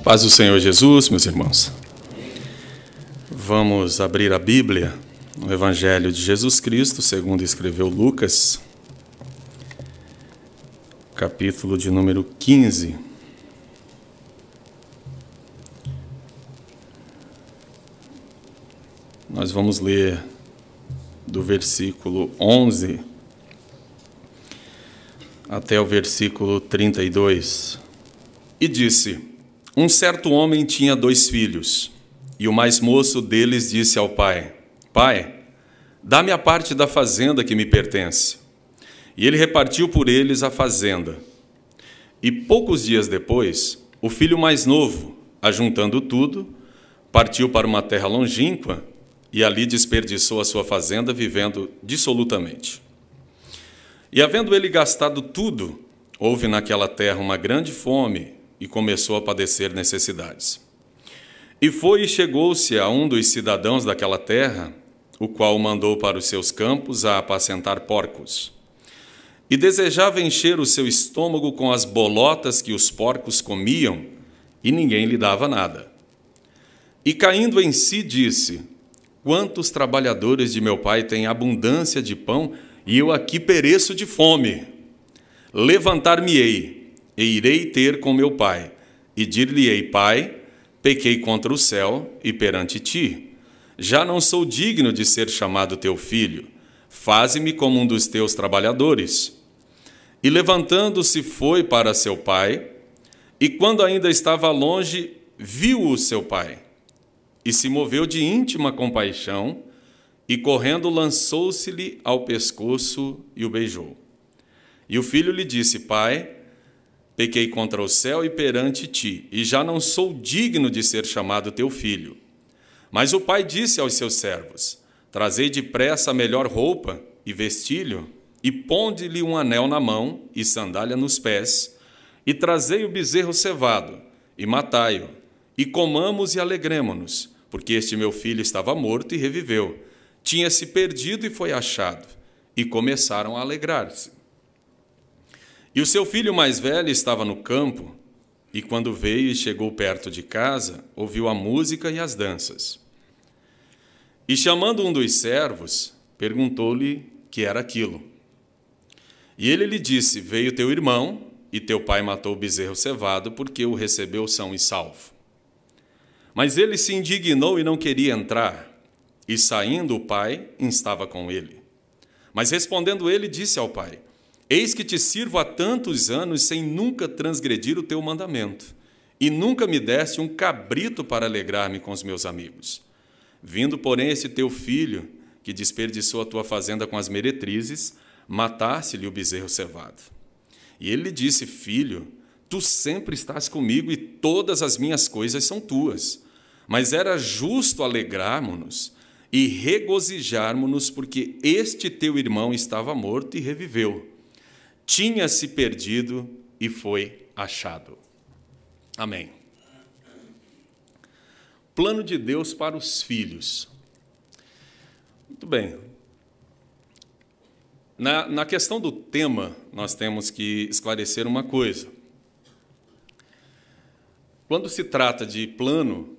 Paz do Senhor Jesus, meus irmãos. Vamos abrir a Bíblia no Evangelho de Jesus Cristo, segundo escreveu Lucas, capítulo de número 15. Nós vamos ler do versículo 11 até o versículo 32. E disse: Um certo homem tinha 2 filhos, e o mais moço deles disse ao pai: Pai, dá-me a parte da fazenda que me pertence. E ele repartiu por eles a fazenda. E poucos dias depois, o filho mais novo, ajuntando tudo, partiu para uma terra longínqua e ali desperdiçou a sua fazenda, vivendo dissolutamente. E havendo ele gastado tudo, houve naquela terra uma grande fome e começou a padecer necessidades. E foi e chegou-se a um dos cidadãos daquela terra, o qual o mandou para os seus campos a apacentar porcos. E desejava encher o seu estômago com as bolotas que os porcos comiam, e ninguém lhe dava nada. E caindo em si, disse: Quantos trabalhadores de meu pai têm abundância de pão, e eu aqui pereço de fome? Levantar-me-ei, e irei ter com meu pai, e dir-lhe-ei: Pai, pequei contra o céu e perante ti. Já não sou digno de ser chamado teu filho. Faze-me como um dos teus trabalhadores. E levantando-se foi para seu pai, e quando ainda estava longe, viu-o seu pai, e se moveu de íntima compaixão, e correndo lançou-se-lhe ao pescoço e o beijou. E o filho lhe disse: Pai, pequei contra o céu e perante ti, e já não sou digno de ser chamado teu filho. Mas o pai disse aos seus servos: Trazei depressa a melhor roupa e vestilho, e ponde-lhe um anel na mão e sandália nos pés, e trazei o bezerro cevado, e matai-o, e comamos e alegremo-nos, porque este meu filho estava morto e reviveu, tinha-se perdido e foi achado. E começaram a alegrar-se. E o seu filho mais velho estava no campo, e quando veio e chegou perto de casa, ouviu a música e as danças. E chamando um dos servos, perguntou-lhe que era aquilo. E ele lhe disse: Veio teu irmão, e teu pai matou o bezerro cevado, porque o recebeu são e salvo. Mas ele se indignou e não queria entrar, e saindo o pai, instava com ele. Mas respondendo ele, disse ao pai: Eis que te sirvo há tantos anos sem nunca transgredir o teu mandamento, e nunca me deste um cabrito para alegrar-me com os meus amigos. Vindo, porém, esse teu filho, que desperdiçou a tua fazenda com as meretrizes, mataste-lhe o bezerro cevado. E ele lhe disse: Filho, tu sempre estás comigo e todas as minhas coisas são tuas. Mas era justo alegrarmos-nos e regozijarmos-nos, porque este teu irmão estava morto e reviveu. Tinha-se perdido e foi achado. Amém. Plano de Deus para os filhos. Muito bem. Na questão do tema, nós temos que esclarecer uma coisa. Quando se trata de plano,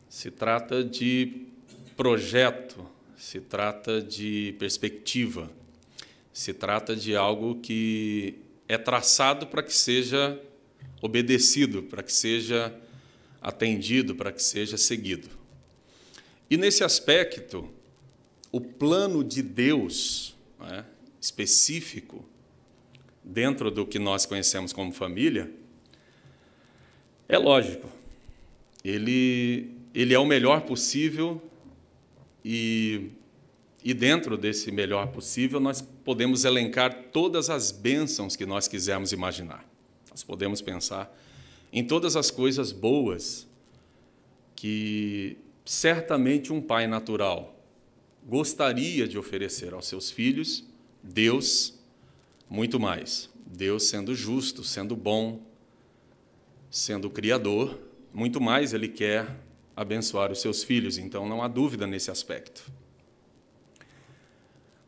se trata de projeto, se trata de perspectiva, se trata de algo que é traçado para que seja obedecido, para que seja atendido, para que seja seguido. E nesse aspecto, o plano de Deus, né, específico, dentro do que nós conhecemos como família, é lógico. Ele é o melhor possível e dentro desse melhor possível nós podemos elencar todas as bênçãos que nós quisermos imaginar. Nós podemos pensar em todas as coisas boas que certamente um pai natural gostaria de oferecer aos seus filhos. Deus, muito mais. Deus sendo justo, sendo bom, sendo criador, muito mais Ele quer abençoar os seus filhos. Então, não há dúvida nesse aspecto.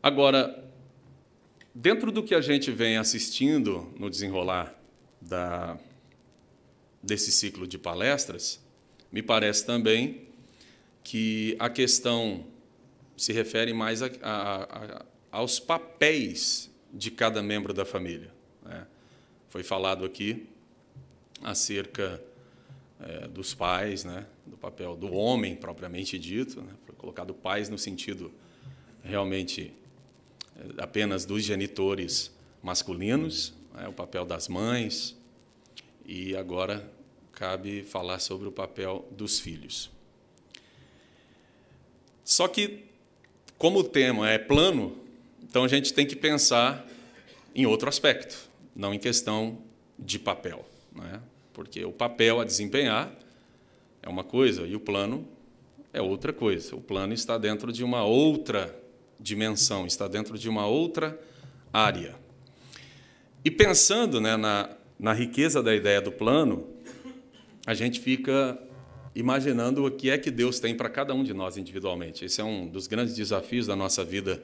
Agora, dentro do que a gente vem assistindo no desenrolar desse ciclo de palestras, me parece também que a questão se refere mais aos papéis de cada membro da família, né? Foi falado aqui acerca dos pais, né? Do papel do homem propriamente dito, né? Foi colocado pais no sentido realmente apenas dos genitores masculinos, né? O papel das mães, e agora cabe falar sobre o papel dos filhos. Só que, como o tema é plano, então a gente tem que pensar em outro aspecto, não em questão de papel, né? Porque o papel a desempenhar é uma coisa e o plano é outra coisa. O plano está dentro de uma outra dimensão, está dentro de uma outra área. E pensando, né, na riqueza da ideia do plano, a gente fica imaginando o que é que Deus tem para cada um de nós individualmente. Esse é um dos grandes desafios da nossa vida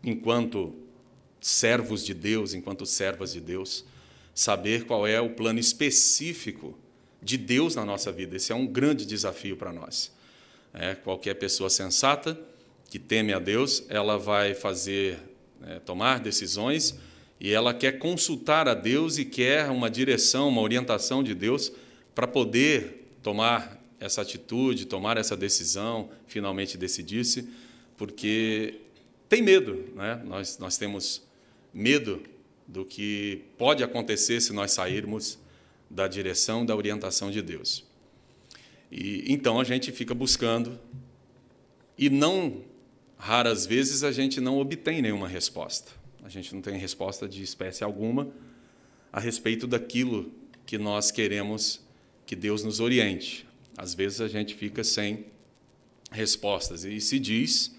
enquanto servos de Deus, enquanto servas de Deus, saber qual é o plano específico de Deus na nossa vida. Esse é um grande desafio para nós. Qualquer pessoa sensata que teme a Deus, ela vai tomar decisões e ela quer consultar a Deus e quer uma direção, uma orientação de Deus para poder tomar essa atitude, tomar essa decisão, finalmente decidir-se, porque tem medo, né? Nós temos medo do que pode acontecer se nós sairmos da direção, da orientação de Deus. E então a gente fica buscando e não raras vezes a gente não obtém nenhuma resposta. A gente não tem resposta de espécie alguma a respeito daquilo que nós queremos que Deus nos oriente. Às vezes a gente fica sem respostas e se diz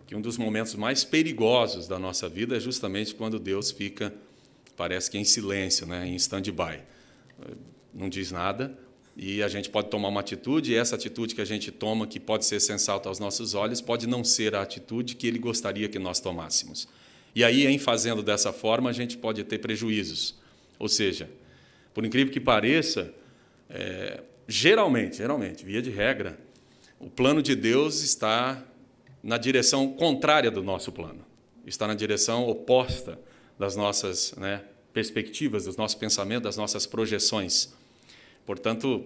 que um dos momentos mais perigosos da nossa vida é justamente quando Deus fica, parece que em silêncio, né, em stand-by. Não diz nada e a gente pode tomar uma atitude, e essa atitude que a gente toma, que pode ser sensata aos nossos olhos, pode não ser a atitude que Ele gostaria que nós tomássemos. E aí, em fazendo dessa forma, a gente pode ter prejuízos. Ou seja, por incrível que pareça, geralmente, via de regra, o plano de Deus está na direção contrária do nosso plano, está na direção oposta das nossas perspectivas, dos nossos pensamentos, das nossas projeções. Portanto,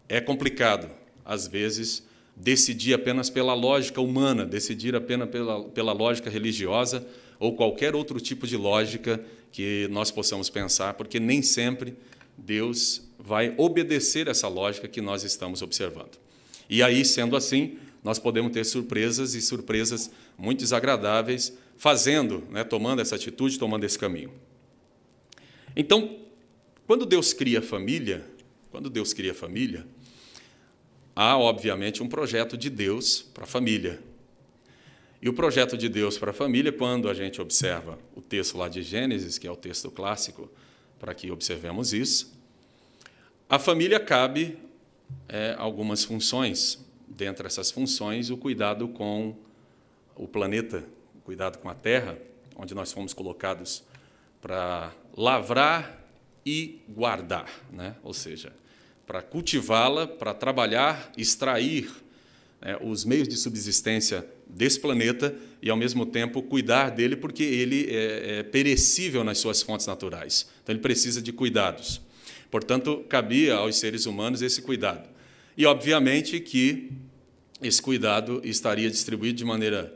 é complicado, às vezes, decidir apenas pela lógica humana, decidir apenas pela lógica religiosa ou qualquer outro tipo de lógica que nós possamos pensar, porque nem sempre Deus vai obedecer essa lógica que nós estamos observando. E aí, sendo assim, nós podemos ter surpresas e surpresas muito desagradáveis tomando essa atitude, tomando esse caminho. Então, quando Deus cria a família, há, obviamente, um projeto de Deus para a família. E o projeto de Deus para a família, quando a gente observa o texto lá de Gênesis, que é o texto clássico, para que observemos isso, a família cabe algumas funções. Dentre essas funções, o cuidado com o planeta, o cuidado com a terra, onde nós fomos colocados para lavrar e guardar, né? Ou seja, para cultivá-la, para trabalhar, extrair os meios de subsistência desse planeta e, ao mesmo tempo, cuidar dele, porque ele é perecível nas suas fontes naturais. Então, ele precisa de cuidados. Portanto, cabia aos seres humanos esse cuidado. E, obviamente, que esse cuidado estaria distribuído de maneira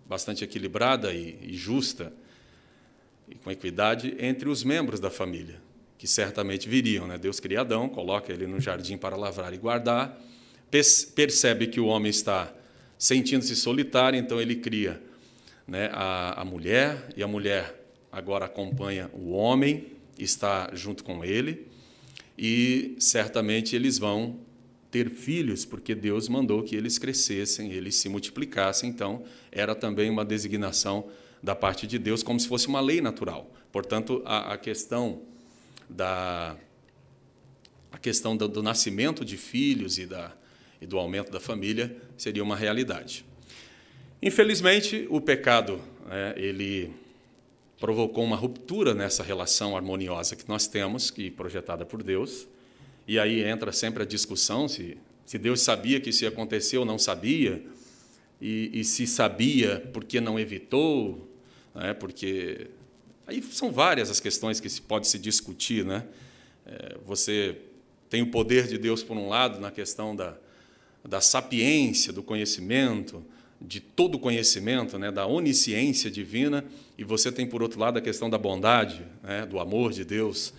bastante equilibrada e justa, e com equidade, entre os membros da família, que certamente viriam, né? Deus cria Adão, coloca ele no jardim para lavrar e guardar, percebe que o homem está sentindo-se solitário, então ele cria, né, a mulher, e a mulher agora acompanha o homem, está junto com ele, e certamente eles vão ter filhos, porque Deus mandou que eles crescessem, eles se multiplicassem, então era também uma designação da parte de Deus, como se fosse uma lei natural. Portanto, a questão do nascimento de filhos e do aumento da família seria uma realidade. Infelizmente, o pecado, ele provocou uma ruptura nessa relação harmoniosa que nós temos, que projetada por Deus. E aí entra sempre a discussão se Deus sabia que isso ia acontecer ou não sabia, e se sabia, por que não evitou? Né? Porque aí são várias as questões que pode se discutir. Né? Você tem o poder de Deus, por um lado, na questão da sapiência, do conhecimento, de todo o conhecimento, né, da onisciência divina, e você tem, por outro lado, a questão da bondade, né, do amor de Deus,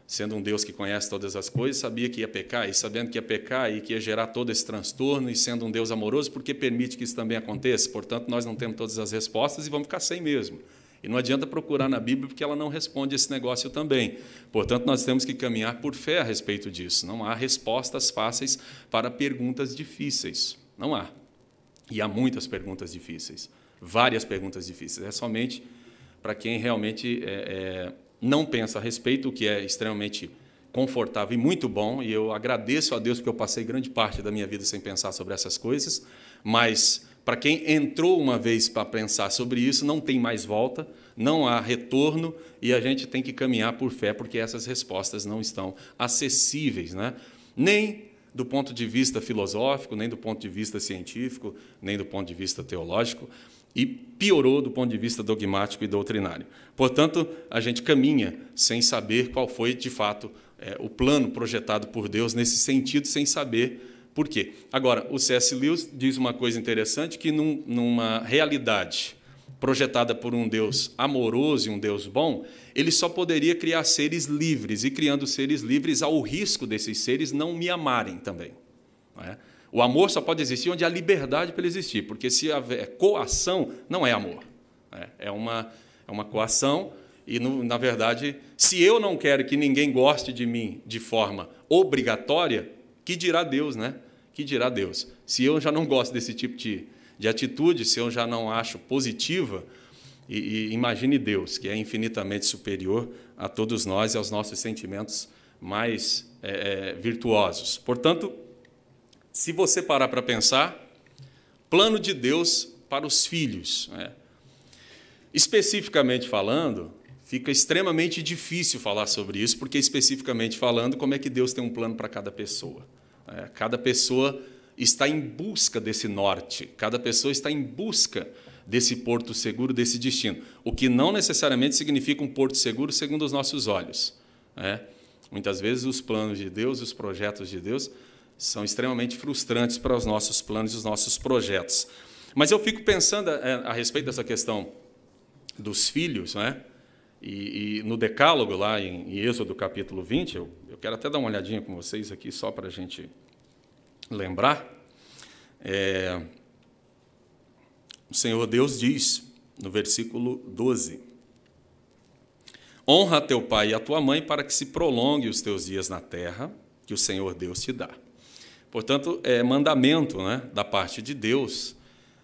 sendo um Deus que conhece todas as coisas, sabia que ia pecar, e sabendo que ia pecar e que ia gerar todo esse transtorno, e sendo um Deus amoroso, porque permite que isso também aconteça. Portanto, nós não temos todas as respostas e vamos ficar sem mesmo. E não adianta procurar na Bíblia, porque ela não responde esse negócio também. Portanto, nós temos que caminhar por fé a respeito disso. Não há respostas fáceis para perguntas difíceis. Não há. E há muitas perguntas difíceis, várias perguntas difíceis. É somente para quem realmente não pensa a respeito, o que é extremamente confortável e muito bom. E eu agradeço a Deus porque eu passei grande parte da minha vida sem pensar sobre essas coisas. Mas para quem entrou uma vez para pensar sobre isso, não tem mais volta, não há retorno, e a gente tem que caminhar por fé, porque essas respostas não estão acessíveis, né? Nem do ponto de vista filosófico, nem do ponto de vista científico, nem do ponto de vista teológico, e piorou do ponto de vista dogmático e doutrinário. Portanto, a gente caminha sem saber qual foi, de fato, o plano projetado por Deus nesse sentido, sem saber por quê. Agora, o C.S. Lewis diz uma coisa interessante, que numa realidade projetada por um Deus amoroso e um Deus bom, ele só poderia criar seres livres, e criando seres livres, há o risco desses seres não me amarem também. Não é? O amor só pode existir onde há liberdade para ele existir, porque se houver coação, não é amor. É uma coação, e, na verdade, se eu não quero que ninguém goste de mim de forma obrigatória, que dirá Deus, né? Que dirá Deus? Se eu já não gosto desse tipo de atitude, se eu já não acho positiva, e imagine Deus, que é infinitamente superior a todos nós e aos nossos sentimentos mais virtuosos. Portanto, se você parar para pensar, plano de Deus para os filhos, né? Especificamente falando, fica extremamente difícil falar sobre isso, porque, especificamente falando, como é que Deus tem um plano para cada pessoa? Cada pessoa está em busca desse norte, cada pessoa está em busca desse porto seguro, desse destino, o que não necessariamente significa um porto seguro segundo os nossos olhos. Muitas vezes os planos de Deus, os projetos de Deus, são extremamente frustrantes para os nossos planos e os nossos projetos. Mas eu fico pensando a respeito dessa questão dos filhos, né? E no Decálogo, lá em Êxodo, capítulo 20, eu quero até dar uma olhadinha com vocês aqui, só para a gente lembrar. O Senhor Deus diz, no versículo 12, honra a teu pai e a tua mãe para que se prolongue os teus dias na terra que o Senhor Deus te dá. Portanto, é mandamento, né, da parte de Deus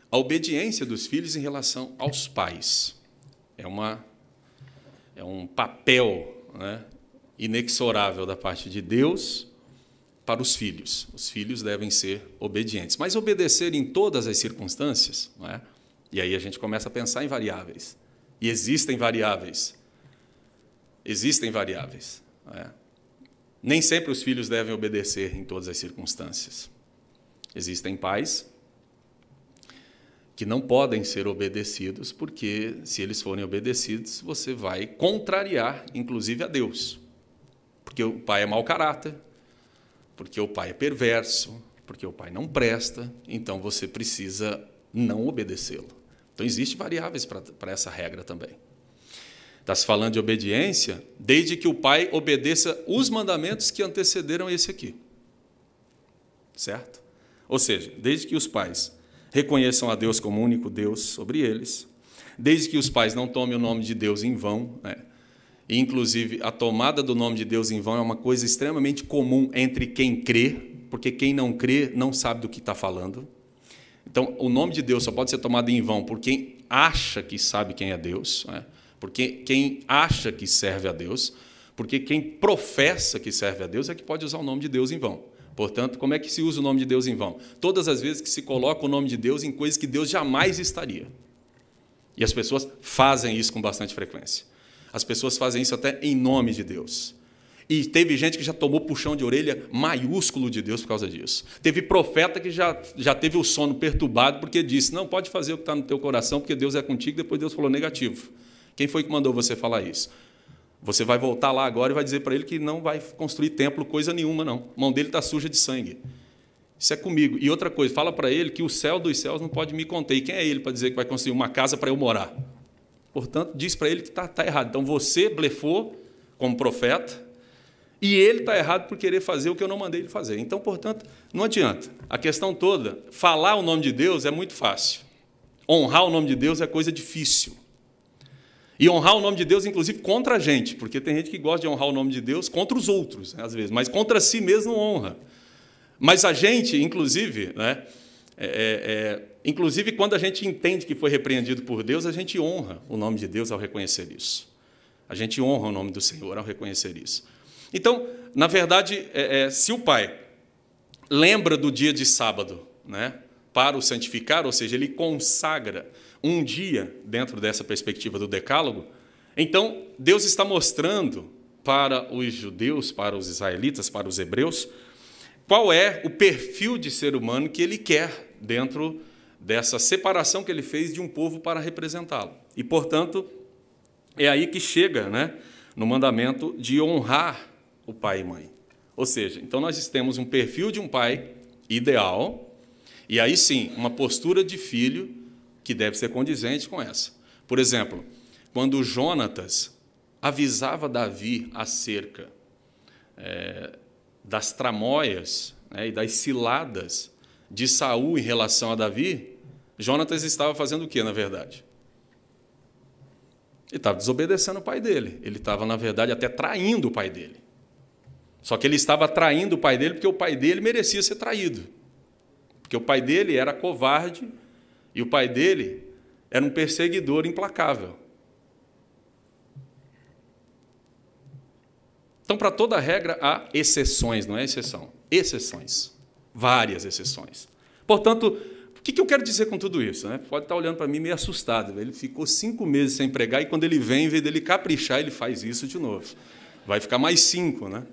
a obediência dos filhos em relação aos pais. É um papel, né, inexorável da parte de Deus para os filhos. Os filhos devem ser obedientes, mas obedecer em todas as circunstâncias, não é? E aí a gente começa a pensar em variáveis. E existem variáveis. Existem variáveis. Não é? Nem sempre os filhos devem obedecer em todas as circunstâncias. Existem pais que não podem ser obedecidos, porque, se eles forem obedecidos, você vai contrariar, inclusive, a Deus. Porque o pai é mau caráter, porque o pai é perverso, porque o pai não presta, então você precisa não obedecê-lo. Então, existem variáveis para essa regra também. Está se falando de obediência, desde que o pai obedeça os mandamentos que antecederam esse aqui. Certo? Ou seja, desde que os pais reconheçam a Deus como único Deus sobre eles, desde que os pais não tomem o nome de Deus em vão, né? E, inclusive, a tomada do nome de Deus em vão é uma coisa extremamente comum entre quem crê, porque quem não crê não sabe do que está falando. Então, o nome de Deus só pode ser tomado em vão por quem acha que sabe quem é Deus, né? Porque quem acha que serve a Deus, porque quem professa que serve a Deus é que pode usar o nome de Deus em vão. Portanto, como é que se usa o nome de Deus em vão? Todas as vezes que se coloca o nome de Deus em coisas que Deus jamais estaria. E as pessoas fazem isso com bastante frequência. As pessoas fazem isso até em nome de Deus. E teve gente que já tomou puxão de orelha maiúsculo de Deus por causa disso. Teve profeta que já teve o sono perturbado porque disse, não, pode fazer o que está no teu coração, porque Deus é contigo. Depois Deus falou negativo. Quem foi que mandou você falar isso? Você vai voltar lá agora e vai dizer para ele que não vai construir templo coisa nenhuma, não. A mão dele está suja de sangue. Isso é comigo. E outra coisa, fala para ele que o céu dos céus não pode me conter. E quem é ele para dizer que vai construir uma casa para eu morar? Portanto, diz para ele que está errado. Então, você blefou como profeta e ele está errado por querer fazer o que eu não mandei ele fazer. Então, portanto, não adianta. A questão toda, falar o nome de Deus é muito fácil. Honrar o nome de Deus é coisa difícil. E honrar o nome de Deus, inclusive, contra a gente, porque tem gente que gosta de honrar o nome de Deus contra os outros, né, às vezes, mas contra si mesmo não honra. Mas a gente, inclusive, né, inclusive quando a gente entende que foi repreendido por Deus, a gente honra o nome de Deus ao reconhecer isso. A gente honra o nome do Senhor ao reconhecer isso. Então, na verdade, se o pai lembra do dia de sábado, né, para o santificar, ou seja, ele consagra um dia dentro dessa perspectiva do decálogo, então Deus está mostrando para os judeus, para os israelitas, para os hebreus, qual é o perfil de ser humano que ele quer dentro dessa separação que ele fez de um povo para representá-lo. E, portanto, é aí que chega, né, no mandamento de honrar o pai e mãe. Ou seja, então nós temos um perfil de um pai ideal, e aí sim, uma postura de filho que deve ser condizente com essa. Por exemplo, quando Jonatas avisava Davi acerca das tramóias, né, e das ciladas de Saul em relação a Davi, Jonatas estava fazendo o quê, na verdade? Ele estava desobedecendo o pai dele. Ele estava, na verdade, até traindo o pai dele. Só que ele estava traindo o pai dele porque o pai dele merecia ser traído. Porque o pai dele era covarde e o pai dele era um perseguidor implacável. Então, para toda regra, há exceções, não é exceção? Exceções. Várias exceções. Portanto, o que eu quero dizer com tudo isso? Né? Pode estar olhando para mim meio assustado. Ele ficou 5 meses sem pregar e, quando ele vem, em vez dele caprichar, ele faz isso de novo. Vai ficar mais 5, né?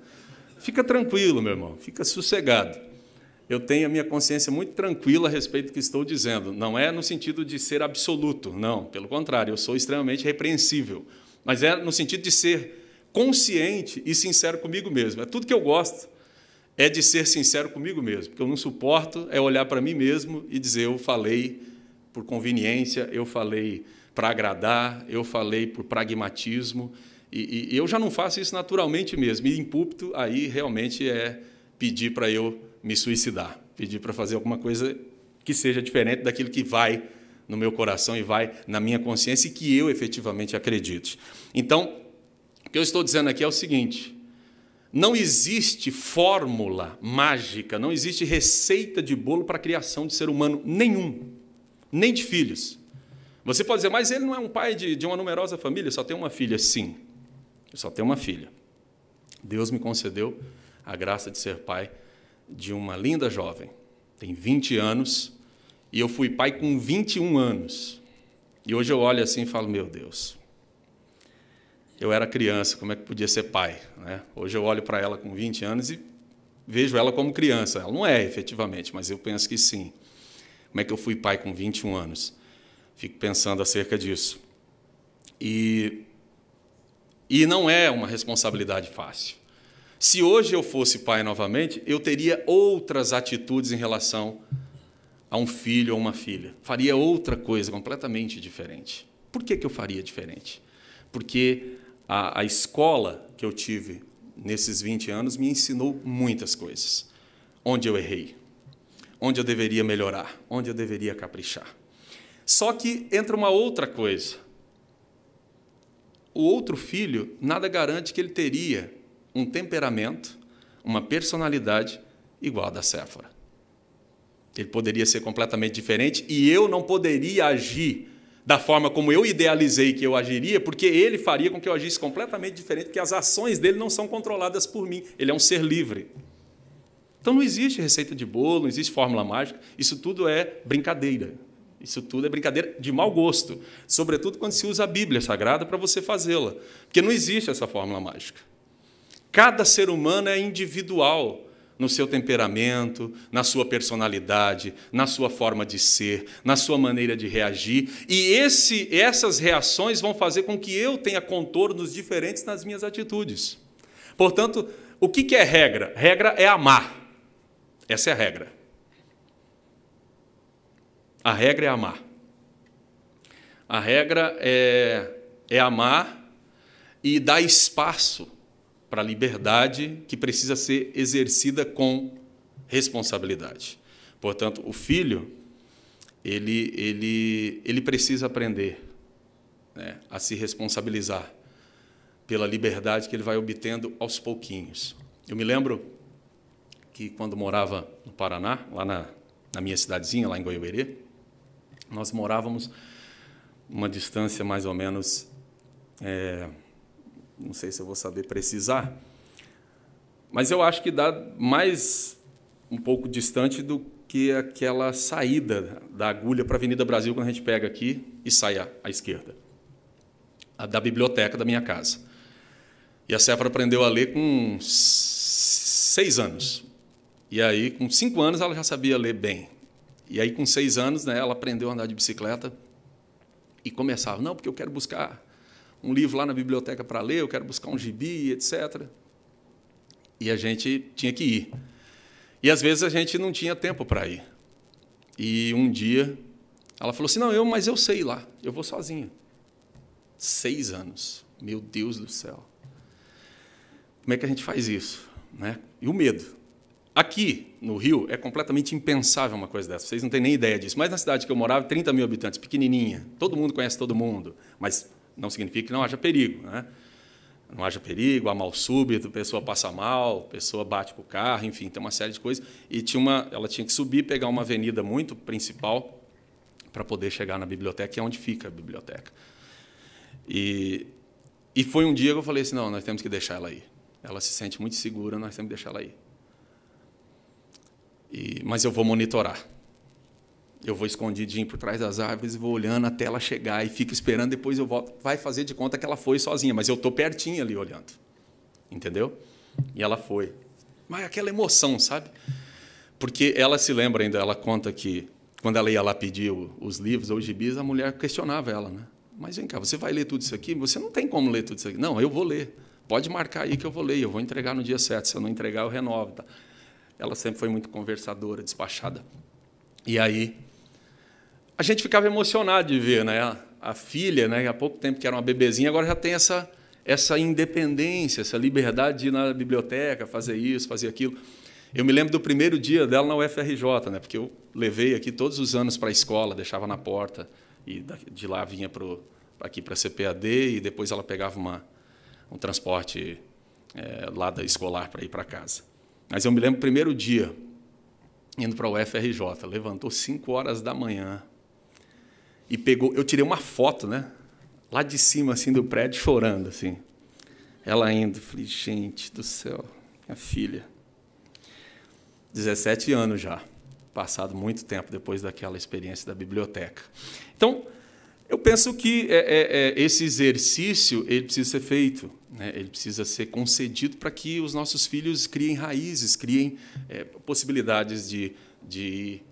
Fica tranquilo, meu irmão. Fica sossegado. Eu tenho a minha consciência muito tranquila a respeito do que estou dizendo. Não é no sentido de ser absoluto, não. Pelo contrário, eu sou extremamente repreensível. Mas é no sentido de ser consciente e sincero comigo mesmo. É tudo que eu gosto, é de ser sincero comigo mesmo. Porque eu não suporto é olhar para mim mesmo e dizer, eu falei por conveniência, eu falei para agradar, eu falei por pragmatismo. E eu já não faço isso naturalmente mesmo. E em púlpito, aí realmente é pedir para eu me suicidar, pedir para fazer alguma coisa que seja diferente daquilo que vai no meu coração e vai na minha consciência e que eu efetivamente acredite. Então, o que eu estou dizendo aqui é o seguinte: não existe fórmula mágica, não existe receita de bolo para a criação de ser humano nenhum, nem de filhos. Você pode dizer, mas ele não é um pai de uma numerosa família, só tem uma filha. Sim, eu só tenho uma filha. Deus me concedeu a graça de ser pai de uma linda jovem, tem 20 anos, e eu fui pai com 21 anos. E hoje eu olho assim e falo, meu Deus, eu era criança, como é que podia ser pai? Né? Hoje eu olho para ela com 20 anos e vejo ela como criança. Ela não é, efetivamente, mas eu penso que sim. Como é que eu fui pai com 21 anos? Fico pensando acerca disso. E não é uma responsabilidade fácil. Se hoje eu fosse pai novamente, eu teria outras atitudes em relação a um filho ou uma filha. Faria outra coisa completamente diferente. Por que eu faria diferente? Porque a escola que eu tive nesses 20 anos me ensinou muitas coisas. Onde eu errei, onde eu deveria melhorar, onde eu deveria caprichar. Só que entra uma outra coisa. O outro filho, nada garante que ele teria um temperamento, uma personalidade igual a da Séfora. Ele poderia ser completamente diferente e eu não poderia agir da forma como eu idealizei que eu agiria, porque ele faria com que eu agisse completamente diferente, porque as ações dele não são controladas por mim. Ele é um ser livre. Então não existe receita de bolo, não existe fórmula mágica, isso tudo é brincadeira. Isso tudo é brincadeira de mau gosto, sobretudo quando se usa a Bíblia Sagrada para você fazê-la, porque não existe essa fórmula mágica. Cada ser humano é individual no seu temperamento, na sua personalidade, na sua forma de ser, na sua maneira de reagir, e essas reações vão fazer com que eu tenha contornos diferentes nas minhas atitudes. Portanto, o que é regra? Regra é amar. Essa é a regra. A regra é amar. A regra é amar e dar espaço para a liberdade que precisa ser exercida com responsabilidade. Portanto, o filho, ele precisa aprender, né, a se responsabilizar pela liberdade que ele vai obtendo aos pouquinhos. Eu me lembro que, quando morava no Paraná, lá na minha cidadezinha, lá em Goiuerê, nós morávamos uma distância mais ou menos... não sei se eu vou saber precisar, mas eu acho que dá mais um pouco distante do que aquela saída da agulha para a Avenida Brasil, quando a gente pega aqui e sai à esquerda, a da biblioteca da minha casa. E a Séfora aprendeu a ler com 6 anos. E aí, com 5 anos, ela já sabia ler bem. E aí, com 6 anos, né, ela aprendeu a andar de bicicleta e começava, não, porque eu quero buscar um livro lá na biblioteca para ler, eu quero buscar um gibi, etc. E a gente tinha que ir. E, às vezes, a gente não tinha tempo para ir. E, um dia, ela falou assim, não, mas eu sei ir lá, eu vou sozinha. 6 anos. Meu Deus do céu. Como é que a gente faz isso, né? E o medo. Aqui, no Rio, é completamente impensável uma coisa dessa. Vocês não têm nem ideia disso. Mas na cidade que eu morava, 30 mil habitantes, pequenininha. Todo mundo conhece todo mundo. Mas não significa que não haja perigo, né? Não haja perigo, há mal súbito, a pessoa passa mal, a pessoa bate com o carro, enfim, tem uma série de coisas. E ela tinha que subir, pegar uma avenida muito principal para poder chegar na biblioteca, que é onde fica a biblioteca. E foi um dia que eu falei assim, não, nós temos que deixar ela ir. Ela se sente muito segura, nós temos que deixar ela ir. Mas eu vou monitorar. Eu vou escondidinho por trás das árvores e vou olhando até ela chegar e fico esperando, depois eu volto. Vai fazer de conta que ela foi sozinha, mas eu estou pertinho ali olhando. Entendeu? E ela foi. Mas aquela emoção, sabe? Porque ela se lembra ainda, ela conta que, quando ela ia lá pedir os livros ou os gibis, a mulher questionava ela, né? Mas vem cá, você vai ler tudo isso aqui? Você não tem como ler tudo isso aqui. Não, eu vou ler. Pode marcar aí que eu vou ler, eu vou entregar no dia certo. Se eu não entregar, eu renovo. Tá? Ela sempre foi muito conversadora, despachada. E aí, a gente ficava emocionado de ver, né? A filha, né? Há pouco tempo que era uma bebezinha, agora já tem essa independência, essa liberdade de ir na biblioteca, fazer isso, fazer aquilo. Eu me lembro do primeiro dia dela na UFRJ, né? Porque eu levei aqui todos os anos para a escola, deixava na porta, e de lá vinha aqui para a CPAD, e depois ela pegava um transporte lá da escolar para ir para casa. Mas eu me lembro do primeiro dia, indo para a UFRJ, levantou 5 horas da manhã e pegou... Eu tirei uma foto, né? Lá de cima assim, do prédio, chorando. Assim. Ela indo. Falei, gente do céu, minha filha. 17 anos já, passado muito tempo depois daquela experiência da biblioteca. Então, eu penso que esse exercício ele precisa ser feito, né? Ele precisa ser concedido para que os nossos filhos criem raízes, criem possibilidades de ir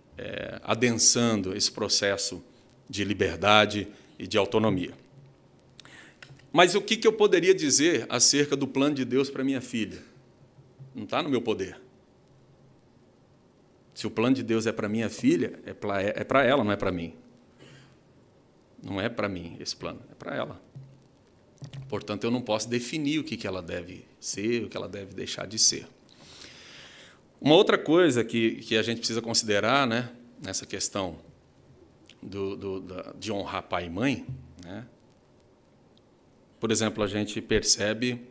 adensando esse processo de liberdade e de autonomia. Mas o que eu poderia dizer acerca do plano de Deus para minha filha? Não está no meu poder. Se o plano de Deus é para minha filha, é para ela, não é para mim. Não é para mim esse plano, é para ela. Portanto, eu não posso definir o que ela deve ser, o que ela deve deixar de ser. Uma outra coisa que a gente precisa considerar, né, nessa questão de honrar pai e mãe, né? Por exemplo, a gente percebe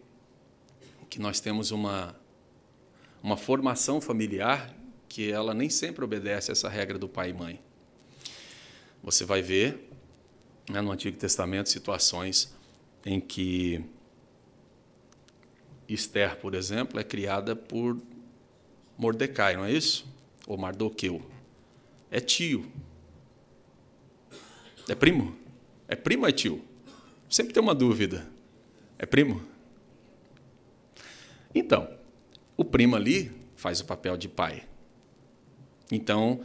que nós temos uma formação familiar que ela nem sempre obedece a essa regra do pai e mãe. Você vai ver, né, no Antigo Testamento, situações em que Esther, por exemplo, é criada por Mordecai, não é isso? Ou Mardoqueu. É tio. É primo? É primo ou é tio? Sempre tem uma dúvida. É primo? Então, o primo ali faz o papel de pai. Então,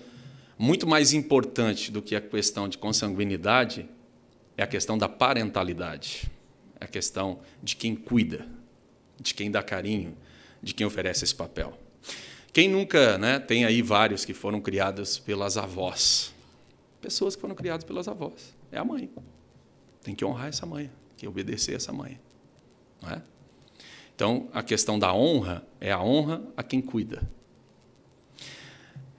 muito mais importante do que a questão de consanguinidade é a questão da parentalidade. É a questão de quem cuida, de quem dá carinho, de quem oferece esse papel. Quem nunca, né, tem aí vários que foram criados pelas avós. Pessoas que foram criadas pelas avós. É a mãe. Tem que honrar essa mãe, tem que obedecer essa mãe. Não é? Então, a questão da honra é a honra a quem cuida.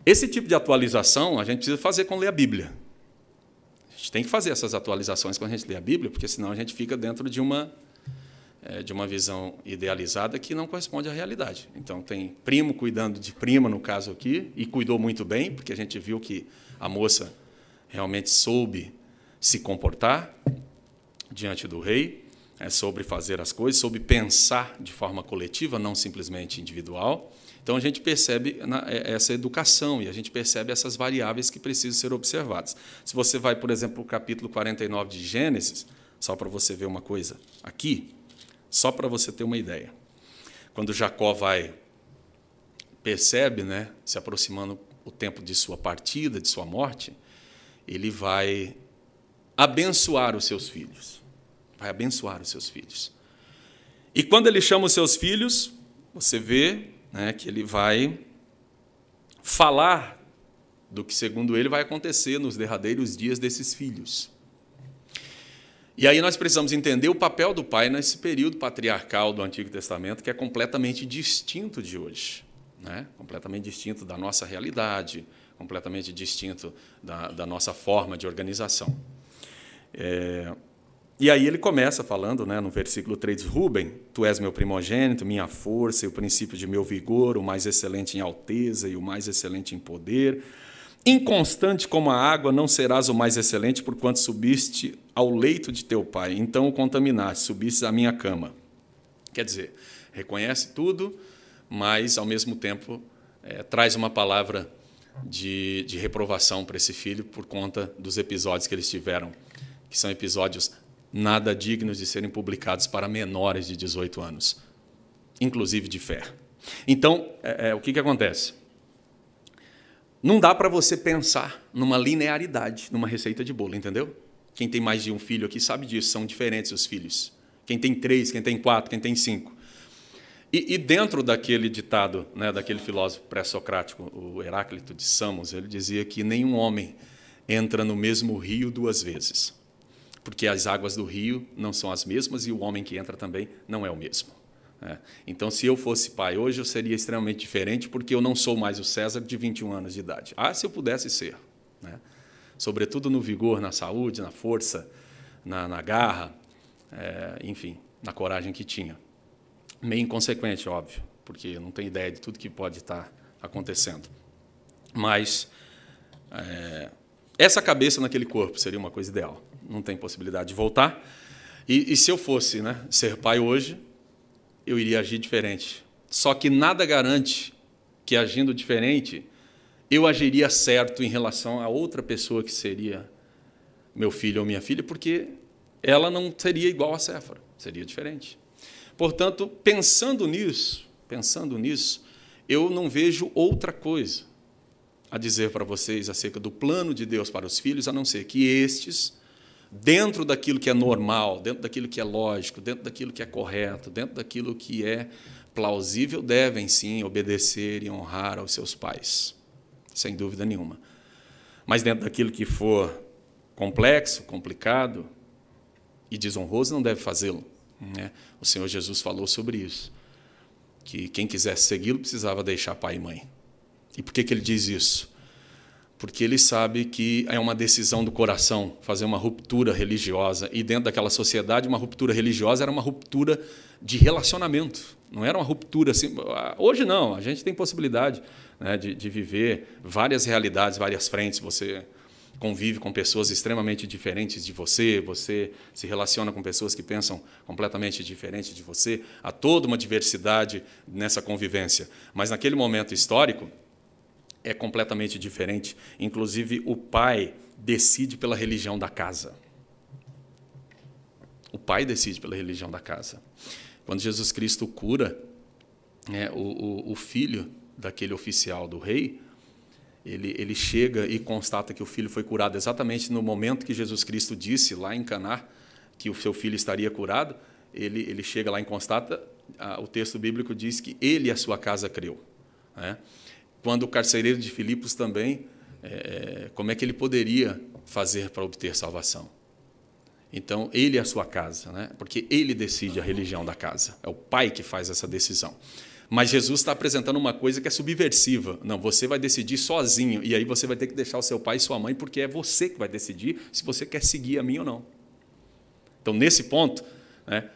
Esse tipo de atualização a gente precisa fazer quando lê a Bíblia. A gente tem que fazer essas atualizações quando a gente lê a Bíblia, porque senão a gente fica dentro de uma visão idealizada que não corresponde à realidade. Então, tem primo cuidando de prima, no caso aqui, e cuidou muito bem, porque a gente viu que a moça realmente soube se comportar diante do rei, soube fazer as coisas, soube pensar de forma coletiva, não simplesmente individual. Então, a gente percebe essa educação e a gente percebe essas variáveis que precisam ser observadas. Se você vai, por exemplo, para o capítulo 49 de Gênesis, só para você ver uma coisa aqui, só para você ter uma ideia. Quando Jacó percebe, né, se aproximando o tempo de sua partida, de sua morte, ele vai abençoar os seus filhos. Vai abençoar os seus filhos. E quando ele chama os seus filhos, você vê, né, que ele vai falar do que, segundo ele, vai acontecer nos derradeiros dias desses filhos. E aí nós precisamos entender o papel do pai nesse período patriarcal do Antigo Testamento, que é completamente distinto de hoje, né? Completamente distinto da nossa realidade, completamente distinto da nossa forma de organização. E aí ele começa falando, né, no versículo 3, Rúben, tu és meu primogênito, minha força e o princípio de meu vigor, o mais excelente em alteza e o mais excelente em poder. Inconstante como a água, não serás o mais excelente, porquanto subiste ao leito de teu pai. Então o contaminaste, subiste à minha cama. Quer dizer, reconhece tudo, mas, ao mesmo tempo, traz uma palavra de reprovação para esse filho por conta dos episódios que eles tiveram, que são episódios nada dignos de serem publicados para menores de 18 anos, inclusive de fé. Então, o que acontece? Não dá para você pensar numa linearidade, numa receita de bolo, entendeu? Quem tem mais de um filho aqui sabe disso, são diferentes os filhos. Quem tem 3, quem tem 4, quem tem 5. E dentro daquele ditado, né, daquele filósofo pré-socrático, o Heráclito de Samos, ele dizia que nenhum homem entra no mesmo rio 2 vezes, porque as águas do rio não são as mesmas e o homem que entra também não é o mesmo. Então, se eu fosse pai hoje, eu seria extremamente diferente, porque eu não sou mais o César de 21 anos de idade. Se eu pudesse ser, né? Sobretudo no vigor, na saúde, na força, na garra, enfim, na coragem que tinha. Meio inconsequente, óbvio, porque eu não tenho ideia de tudo que pode estar acontecendo. Mas essa cabeça naquele corpo seria uma coisa ideal. Não tem possibilidade de voltar. E se eu fosse, né, ser pai hoje, eu iria agir diferente. Só que nada garante que, agindo diferente, eu agiria certo em relação a outra pessoa que seria meu filho ou minha filha, porque ela não seria igual a Séfora, seria diferente. Portanto, pensando nisso, eu não vejo outra coisa a dizer para vocês acerca do plano de Deus para os filhos, a não ser que estes, dentro daquilo que é normal, dentro daquilo que é lógico, dentro daquilo que é correto, dentro daquilo que é plausível, devem sim obedecer e honrar aos seus pais, sem dúvida nenhuma. Mas dentro daquilo que for complexo, complicado e desonroso, não deve fazê-lo, né? O Senhor Jesus falou sobre isso, que quem quisesse segui-lo precisava deixar pai e mãe. E por que ele diz isso? Porque ele sabe que é uma decisão do coração fazer uma ruptura religiosa, e dentro daquela sociedade uma ruptura religiosa era uma ruptura de relacionamento, não era uma ruptura assim. Hoje não, a gente tem possibilidade, né, de viver várias realidades, várias frentes. Você convive com pessoas extremamente diferentes de você, você se relaciona com pessoas que pensam completamente diferente de você, há toda uma diversidade nessa convivência. Mas naquele momento histórico, é completamente diferente. Inclusive, o pai decide pela religião da casa. O pai decide pela religião da casa. Quando Jesus Cristo cura, né, o filho daquele oficial do rei, ele chega e constata que o filho foi curado exatamente no momento que Jesus Cristo disse lá em Caná que o seu filho estaria curado. Ele chega lá e constata, o texto bíblico diz que ele e a sua casa creu, né? Quando o carcereiro de Filipos também, como é que ele poderia fazer para obter salvação? Então, ele e a sua casa, né? Porque ele decide a religião da casa, é o pai que faz essa decisão. Mas Jesus está apresentando uma coisa que é subversiva. Não, você vai decidir sozinho, e aí você vai ter que deixar o seu pai e sua mãe, porque é você que vai decidir se você quer seguir a mim ou não. Então, nesse ponto, né,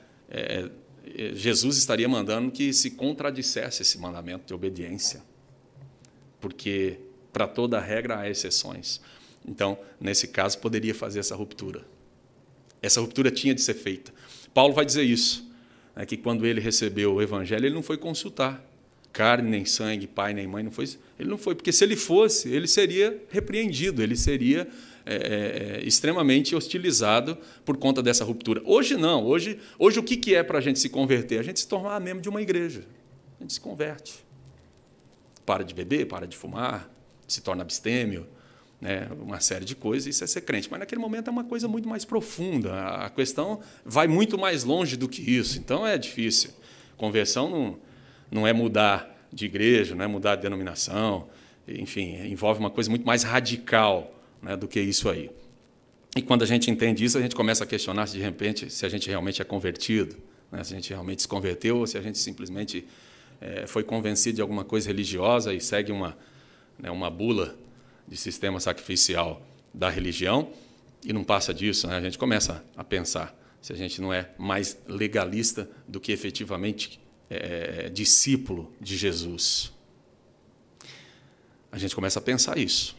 Jesus estaria mandando que se contradissesse esse mandamento de obediência, porque para toda regra há exceções. Então, nesse caso, poderia fazer essa ruptura. Essa ruptura tinha de ser feita. Paulo vai dizer isso, né, que quando ele recebeu o evangelho, ele não foi consultar carne, nem sangue, pai, nem mãe, ele não foi, porque se ele fosse, ele seria repreendido, ele seria extremamente hostilizado por conta dessa ruptura. Hoje não, hoje o que é para a gente se converter? A gente se tornar membro de uma igreja, a gente se converte. Para de beber, para de fumar, se torna abstêmio, né, uma série de coisas, isso é ser crente. Mas, naquele momento, é uma coisa muito mais profunda. A questão vai muito mais longe do que isso. Então, é difícil. Conversão não é mudar de igreja, não é mudar de denominação. Enfim, envolve uma coisa muito mais radical, né, do que isso aí. E, quando a gente entende isso, a gente começa a questionar se, de repente, se a gente realmente é convertido, né, se a gente realmente se converteu ou se a gente simplesmente foi convencido de alguma coisa religiosa e segue uma bula de sistema sacrificial da religião e não passa disso, né? A gente começa a pensar se a gente não é mais legalista do que efetivamente discípulo de Jesus. A gente começa a pensar isso.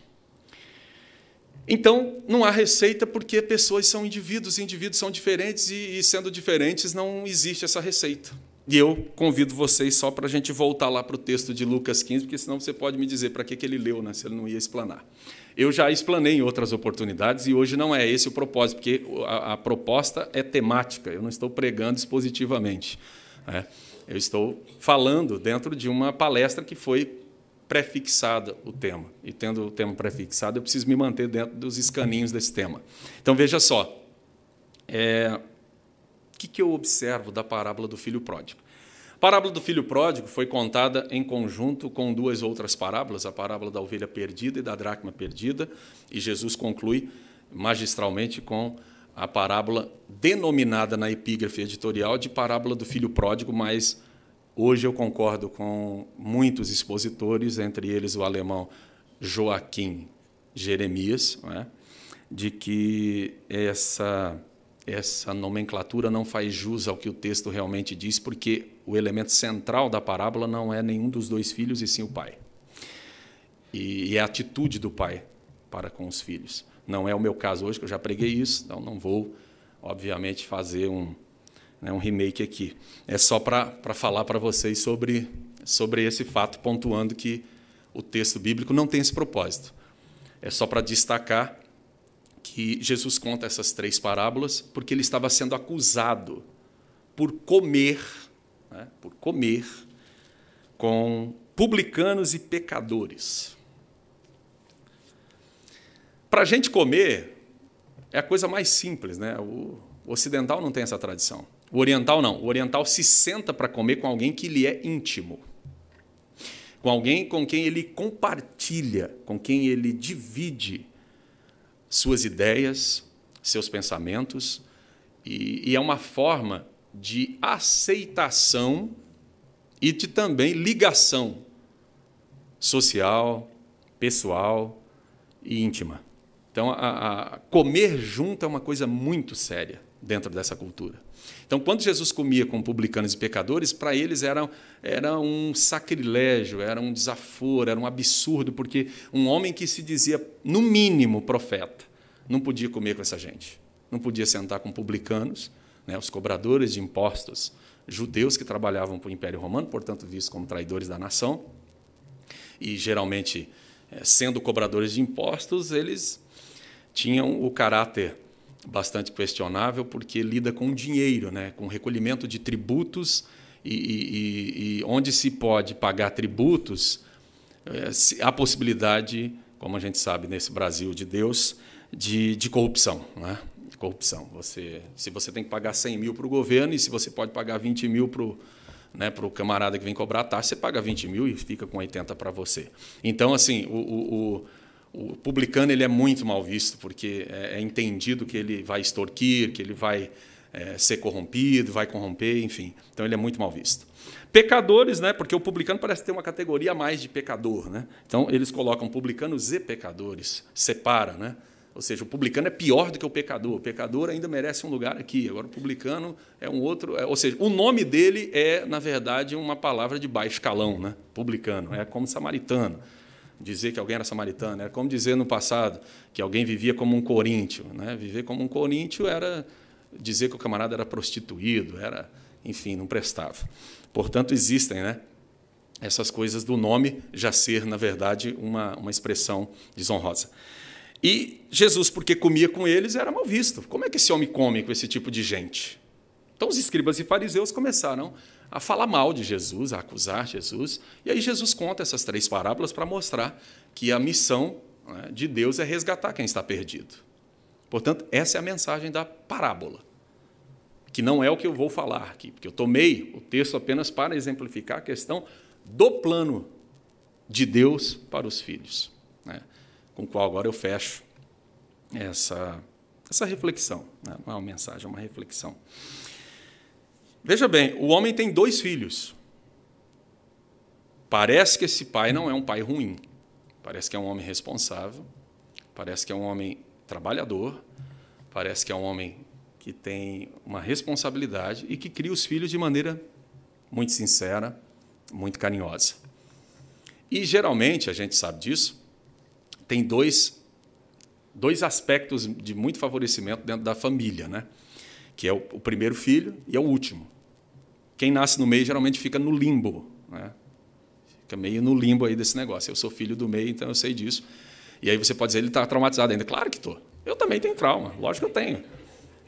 Então, não há receita porque pessoas são indivíduos são diferentes e sendo diferentes, não existe essa receita. E eu convido vocês só para a gente voltar lá para o texto de Lucas 15, porque senão você pode me dizer para que ele leu, né, se ele não ia explanar. Eu já explanei em outras oportunidades e hoje não é esse o propósito, porque a proposta é temática, eu não estou pregando expositivamente, né? Eu estou falando dentro de uma palestra que foi prefixada o tema. E tendo o tema prefixado, eu preciso me manter dentro dos escaninhos desse tema. Então, veja só. O que eu observo da parábola do filho pródigo? A parábola do filho pródigo foi contada em conjunto com duas outras parábolas, a parábola da ovelha perdida e da dracma perdida, e Jesus conclui magistralmente com a parábola denominada na epígrafe editorial de parábola do filho pródigo, mas hoje eu concordo com muitos expositores, entre eles o alemão Joachim Jeremias, né, de que essa nomenclatura não faz jus ao que o texto realmente diz, porque o elemento central da parábola não é nenhum dos dois filhos, e sim o pai. E é a atitude do pai para com os filhos. Não é o meu caso hoje, que eu já preguei isso, então não vou, obviamente, fazer um remake aqui. É só para falar para vocês sobre esse fato, pontuando que o texto bíblico não tem esse propósito. É só para destacar que Jesus conta essas três parábolas porque ele estava sendo acusado por comer com publicanos e pecadores. Para a gente comer é a coisa mais simples, né? O ocidental não tem essa tradição. O oriental não. O oriental se senta para comer com alguém que lhe é íntimo, com alguém com quem ele compartilha, com quem ele divide suas ideias, seus pensamentos, e é uma forma de aceitação e de também ligação social, pessoal e íntima. Então, comer junto é uma coisa muito séria dentro dessa cultura. Então, quando Jesus comia com publicanos e pecadores, para eles era um sacrilégio, era um desaforo, era um absurdo, porque um homem que se dizia, no mínimo, profeta, não podia comer com essa gente, não podia sentar com publicanos, né, os cobradores de impostos judeus que trabalhavam para o Império Romano, portanto, vistos como traidores da nação, e geralmente sendo cobradores de impostos, eles tinham o caráter bastante questionável, porque lida com dinheiro, né? Com recolhimento de tributos, e onde se pode pagar tributos, há possibilidade, como a gente sabe nesse Brasil de Deus, de corrupção, né? Corrupção. Se você tem que pagar 100 mil para o governo, e se você pode pagar 20 mil para o camarada que vem cobrar a taxa, você paga 20 mil e fica com 80 para você. Então, assim, o publicano ele é muito mal visto, porque é entendido que ele vai extorquir, que ele vai ser corrompido, vai corromper, enfim. Então, ele é muito mal visto. Pecadores, né? Porque o publicano parece ter uma categoria a mais de pecador, né? Então, eles colocam publicanos e pecadores, separa, né? Ou seja, o publicano é pior do que o pecador ainda merece um lugar aqui, agora o publicano é um outro, ou seja, o nome dele é, na verdade, uma palavra de baixo escalão, né? Publicano, é como samaritano. Dizer que alguém era samaritano, era como dizer no passado que alguém vivia como um coríntio, né? Viver como um coríntio era dizer que o camarada era prostituído, era, enfim, não prestava. Portanto, existem, né, essas coisas do nome já ser, na verdade, uma expressão desonrosa. E Jesus, porque comia com eles, era mal visto. Como é que esse homem come com esse tipo de gente? Então, os escribas e fariseus começaram a falar mal de Jesus, a acusar Jesus. E aí Jesus conta essas 3 parábolas para mostrar que a missão, né, de Deus é resgatar quem está perdido. Portanto, essa é a mensagem da parábola, que não é o que eu vou falar aqui, porque eu tomei o texto apenas para exemplificar a questão do plano de Deus para os filhos, né, com o qual agora eu fecho essa reflexão. Né? Não é uma mensagem, é uma reflexão. Veja bem, o homem tem 2 filhos. Parece que esse pai não é um pai ruim. Parece que é um homem responsável, parece que é um homem trabalhador, parece que é um homem que tem uma responsabilidade e que cria os filhos de maneira muito sincera, muito carinhosa. E, geralmente, a gente sabe disso, tem dois aspectos de muito favorecimento dentro da família, né? Que é o primeiro filho e é o último. Quem nasce no meio geralmente fica no limbo, né? Fica meio no limbo aí desse negócio. Eu sou filho do meio, então eu sei disso. E aí você pode dizer, ele está traumatizado ainda. Claro que estou. Eu também tenho trauma, lógico que eu tenho.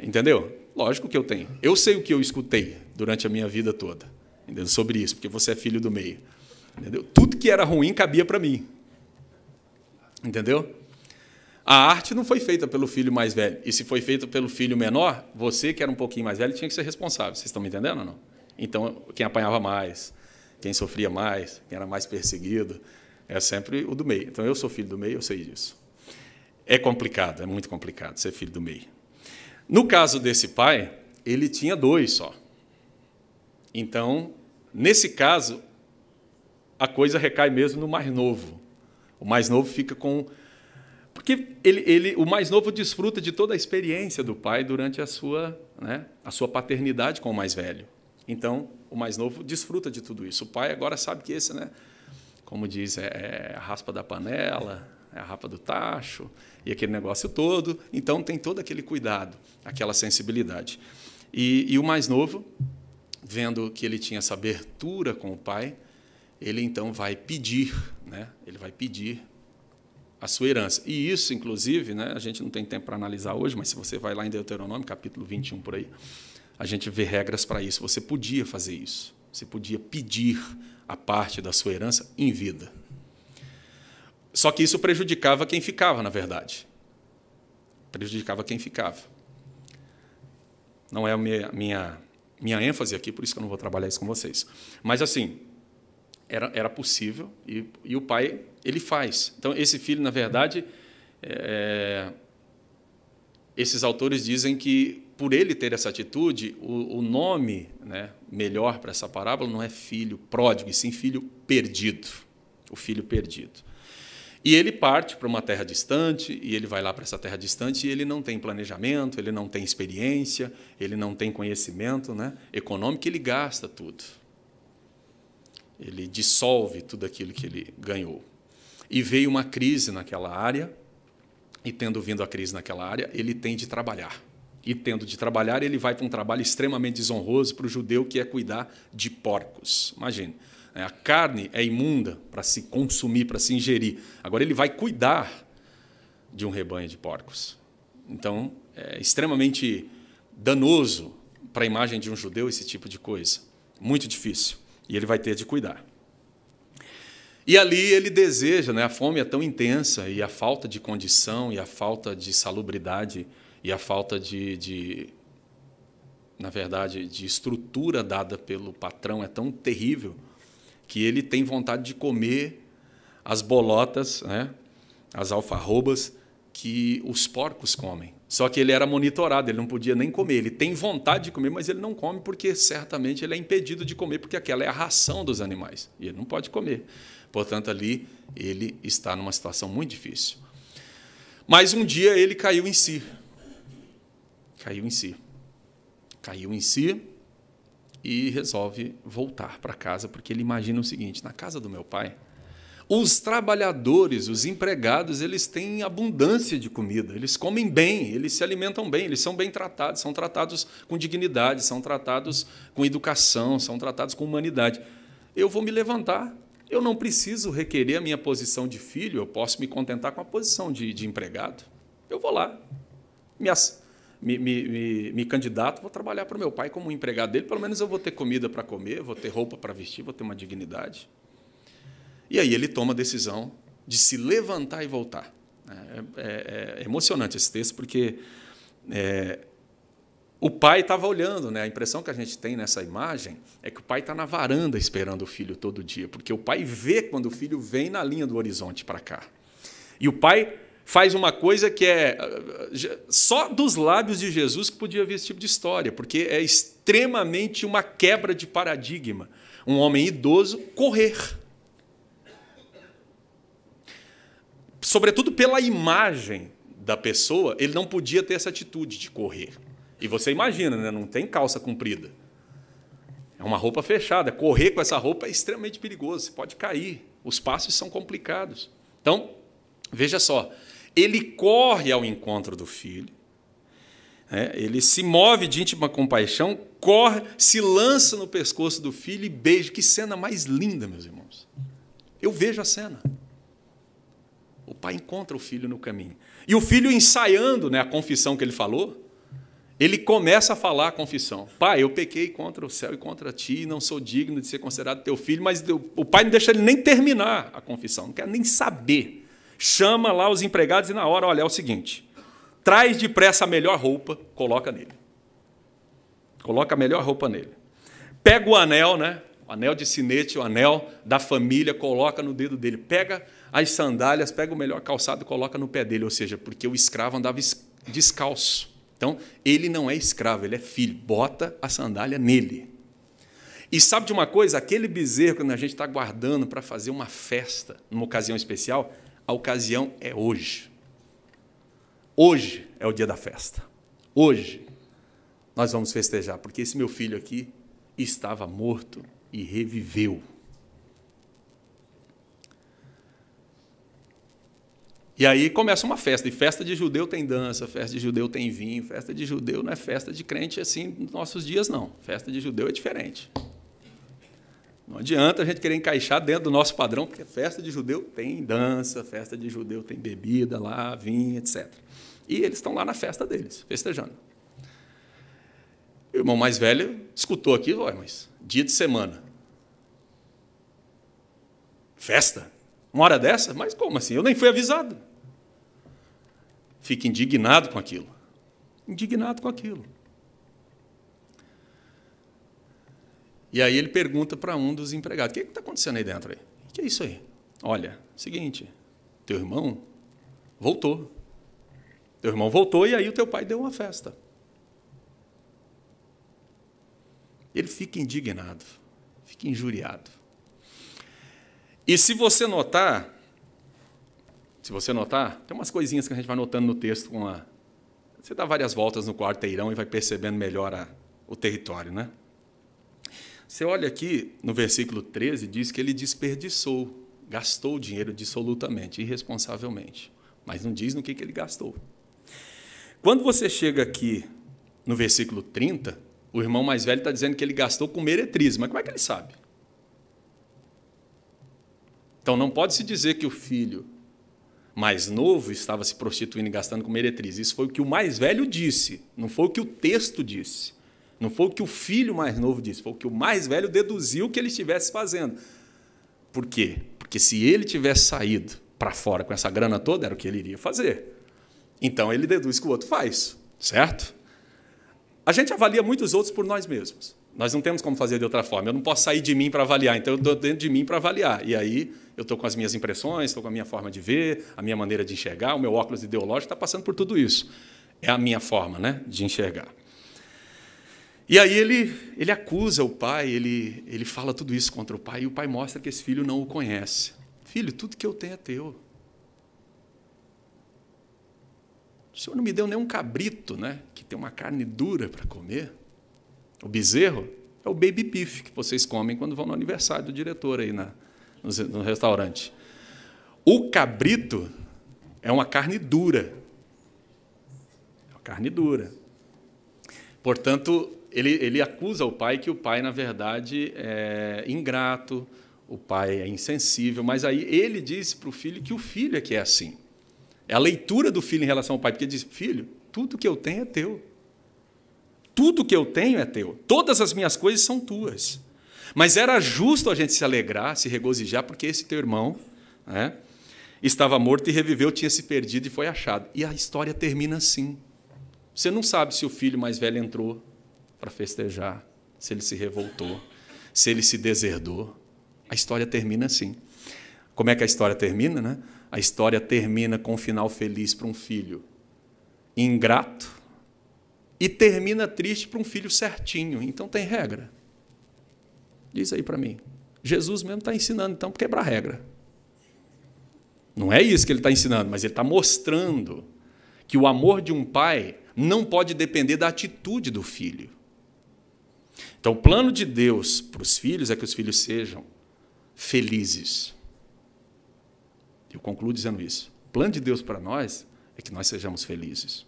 Entendeu? Lógico que eu tenho. Eu sei o que eu escutei durante a minha vida toda, entendeu? Sobre isso, porque você é filho do meio. Entendeu? Tudo que era ruim cabia para mim. Entendeu? A arte não foi feita pelo filho mais velho. E se foi feita pelo filho menor, você, que era um pouquinho mais velho, tinha que ser responsável. Vocês estão me entendendo ou não? Então, quem apanhava mais, quem sofria mais, quem era mais perseguido, é sempre o do meio. Então, eu sou filho do meio, eu sei disso. É complicado, é muito complicado ser filho do meio. No caso desse pai, ele tinha 2 só. Então, nesse caso, a coisa recai mesmo no mais novo. O mais novo fica com... Porque o mais novo desfruta de toda a experiência do pai durante a sua paternidade com o mais velho. Então, o mais novo desfruta de tudo isso. O pai agora sabe que esse, né, como diz, é a raspa da panela, é a rapa do tacho, e aquele negócio todo. Então, tem todo aquele cuidado, aquela sensibilidade. E o mais novo, vendo que ele tinha essa abertura com o pai, ele então vai pedir, né, ele vai pedir a sua herança. E isso, inclusive, né, a gente não tem tempo para analisar hoje, mas se você vai lá em Deuteronômio, capítulo 21, por aí, a gente vê regras para isso. Você podia fazer isso. Você podia pedir a parte da sua herança em vida. Só que isso prejudicava quem ficava, na verdade. Prejudicava quem ficava. Não é a minha ênfase aqui, por isso que eu não vou trabalhar isso com vocês. Mas, assim, era possível e o pai, ele faz. Então, esse filho, na verdade, esses autores dizem que, por ele ter essa atitude, o nome, né, melhor para essa parábola não é filho pródigo, e sim filho perdido. O filho perdido. E ele parte para uma terra distante, e ele vai lá para essa terra distante, e ele não tem planejamento, ele não tem experiência, ele não tem conhecimento, né, econômico, ele gasta tudo. Ele dissolve tudo aquilo que ele ganhou. E veio uma crise naquela área, e tendo vindo a crise naquela área, ele tem de trabalhar. E tendo de trabalhar, ele vai para um trabalho extremamente desonroso para o judeu, que é cuidar de porcos. Imagine, A carne é imunda para se consumir, para se ingerir. Agora ele vai cuidar de um rebanho de porcos. Então, é extremamente danoso para a imagem de um judeu esse tipo de coisa. Muito difícil. E ele vai ter de cuidar. E ali ele deseja, a fome é tão intensa, e a falta de condição, e a falta de salubridade, e a falta na verdade, de estrutura dada pelo patrão é tão terrível que ele tem vontade de comer as bolotas, as alfarrobas que os porcos comem. Só que ele era monitorado, ele não podia nem comer. Ele tem vontade de comer, mas ele não come porque certamente ele é impedido de comer, porque aquela é a ração dos animais. E ele não pode comer. Portanto, ali ele está numa situação muito difícil. Mas um dia ele caiu em si. Caiu em si e resolve voltar para casa, porque ele imagina o seguinte: na casa do meu pai, os trabalhadores, os empregados, eles têm abundância de comida, eles comem bem, eles se alimentam bem, eles são bem tratados, são tratados com dignidade, são tratados com educação, são tratados com humanidade. Eu vou me levantar, eu não preciso requerer a minha posição de filho, eu posso me contentar com a posição de empregado. Eu vou lá, me candidato, vou trabalhar para o meu pai como um empregado dele, pelo menos eu vou ter comida para comer, vou ter roupa para vestir, vou ter uma dignidade. E aí ele toma a decisão de se levantar e voltar. É emocionante esse texto, porque o pai estava olhando. A impressão que a gente tem nessa imagem é que o pai está na varanda esperando o filho todo dia, porque o pai vê quando o filho vem na linha do horizonte para cá. E o pai faz uma coisa que é só dos lábios de Jesus que podia ver esse tipo de história, porque é extremamente uma quebra de paradigma. Um homem idoso correr. Sobretudo pela imagem da pessoa, ele não podia ter essa atitude de correr. E você imagina, não tem calça comprida. É uma roupa fechada. Correr com essa roupa é extremamente perigoso, você pode cair. Os passos são complicados. Então, veja só, ele corre ao encontro do filho, ele se move de íntima compaixão, corre, se lança no pescoço do filho e beija. Que cena mais linda, meus irmãos. Eu vejo a cena. O pai encontra o filho no caminho. E o filho ensaiando a confissão que ele falou, ele começa a falar a confissão. Pai, eu pequei contra o céu e contra ti, não sou digno de ser considerado teu filho, mas o pai não deixa ele nem terminar a confissão, não quer nem saber. Chama lá os empregados e na hora, olha, é o seguinte, traz depressa a melhor roupa, coloca nele. Coloca a melhor roupa nele. Pega o anel, o anel de sinete, o anel da família, coloca no dedo dele. Pega as sandálias, pega o melhor calçado e coloca no pé dele, ou seja, porque o escravo andava descalço. Então, ele não é escravo, ele é filho. Bota a sandália nele. E sabe de uma coisa? Aquele bezerro que a gente está guardando para fazer uma festa, numa ocasião especial, a ocasião é hoje. Hoje é o dia da festa. Hoje nós vamos festejar, porque esse meu filho aqui estava morto e reviveu. E aí começa uma festa, e festa de judeu tem dança, festa de judeu tem vinho, festa de judeu não é festa de crente assim nos nossos dias, não. Festa de judeu é diferente. Não adianta a gente querer encaixar dentro do nosso padrão, porque festa de judeu tem dança, festa de judeu tem bebida lá, vinho, etc. E eles estão lá na festa deles, festejando. O irmão mais velho escutou aquilo, mas dia de semana. Festa? Uma hora dessa? Mas como assim? Eu nem fui avisado. Fica indignado com aquilo. Indignado com aquilo. E aí ele pergunta para um dos empregados, o que está acontecendo aí dentro? O que é isso aí? Olha, seguinte, teu irmão voltou. Teu irmão voltou e aí o teu pai deu uma festa. Ele fica indignado, fica injuriado. E se você notar, tem umas coisinhas que a gente vai notando no texto. Você dá várias voltas no quarteirão e vai percebendo melhor o território, né? Você olha aqui no versículo 13, diz que ele desperdiçou, gastou o dinheiro dissolutamente, irresponsavelmente. Mas não diz no que ele gastou. Quando você chega aqui no versículo 30, o irmão mais velho está dizendo que ele gastou com meretrizes. Mas como é que ele sabe? Então, não pode-se dizer que o filho mais novo estava se prostituindo e gastando com meretriz. Isso foi o que o mais velho disse, não foi o que o texto disse. Não foi o que o filho mais novo disse, foi o que o mais velho deduziu que ele estivesse fazendo. Por quê? Porque se ele tivesse saído para fora com essa grana toda, era o que ele iria fazer. Então, ele deduz que o outro faz, certo? A gente avalia muitos outros por nós mesmos. Nós não temos como fazer de outra forma. Eu não posso sair de mim para avaliar, então eu estou dentro de mim para avaliar. E aí eu estou com as minhas impressões, estou com a minha forma de ver, a minha maneira de enxergar, o meu óculos ideológico está passando por tudo isso. É a minha forma, né, de enxergar. E aí ele acusa o pai, ele fala tudo isso contra o pai, e o pai mostra que esse filho não o conhece. Filho, tudo que eu tenho é teu. O senhor não me deu nem um cabrito, né, que tem uma carne dura para comer. O bezerro é o baby beef que vocês comem quando vão no aniversário do diretor aí no restaurante. O cabrito é uma carne dura. É uma carne dura. Portanto, ele acusa o pai que o pai, na verdade, é ingrato, o pai é insensível, mas aí ele diz para o filho que o filho é que é assim. É a leitura do filho em relação ao pai, porque ele diz, filho, tudo que eu tenho é teu. Tudo que eu tenho é teu. Todas as minhas coisas são tuas. Mas era justo a gente se alegrar, se regozijar, porque esse teu irmão, né, estava morto e reviveu, tinha se perdido e foi achado. E a história termina assim. Você não sabe se o filho mais velho entrou para festejar, se ele se revoltou, se ele se deserdou. A história termina assim. Como é que a história termina, né? A história termina com um final feliz para um filho ingrato, e termina triste para um filho certinho. Então, tem regra. Diz aí para mim. Jesus mesmo está ensinando, então, para quebrar regra. Não é isso que ele está ensinando, mas ele está mostrando que o amor de um pai não pode depender da atitude do filho. Então, o plano de Deus para os filhos é que os filhos sejam felizes. Eu concluo dizendo isso. O plano de Deus para nós é que nós sejamos felizes.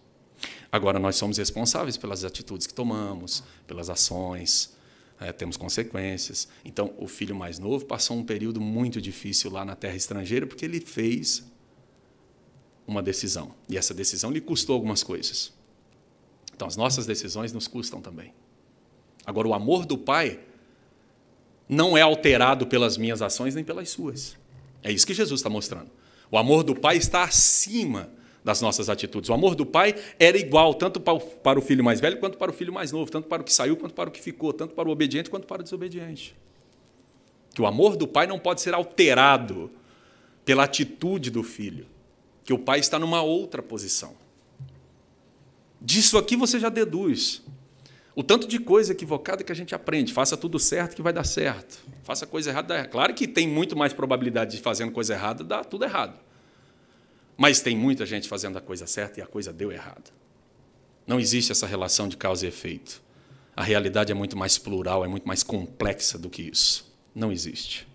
Agora, nós somos responsáveis pelas atitudes que tomamos, pelas ações, temos consequências. Então, o filho mais novo passou um período muito difícil lá na terra estrangeira porque ele fez uma decisão. E essa decisão lhe custou algumas coisas. Então, as nossas decisões nos custam também. Agora, o amor do pai não é alterado pelas minhas ações nem pelas suas. É isso que Jesus está mostrando. O amor do pai está acima das nossas atitudes. O amor do pai era igual, tanto para o filho mais velho quanto para o filho mais novo, tanto para o que saiu quanto para o que ficou, tanto para o obediente quanto para o desobediente. Que o amor do pai não pode ser alterado pela atitude do filho, que o pai está numa outra posição. Disso aqui você já deduz o tanto de coisa equivocada que a gente aprende. Faça tudo certo que vai dar certo. Faça coisa errada, dá errado. Claro que tem muito mais probabilidade de fazendo coisa errada, dar tudo errado. Mas tem muita gente fazendo a coisa certa e a coisa deu errado. Não existe essa relação de causa e efeito. A realidade é muito mais plural, é muito mais complexa do que isso. Não existe.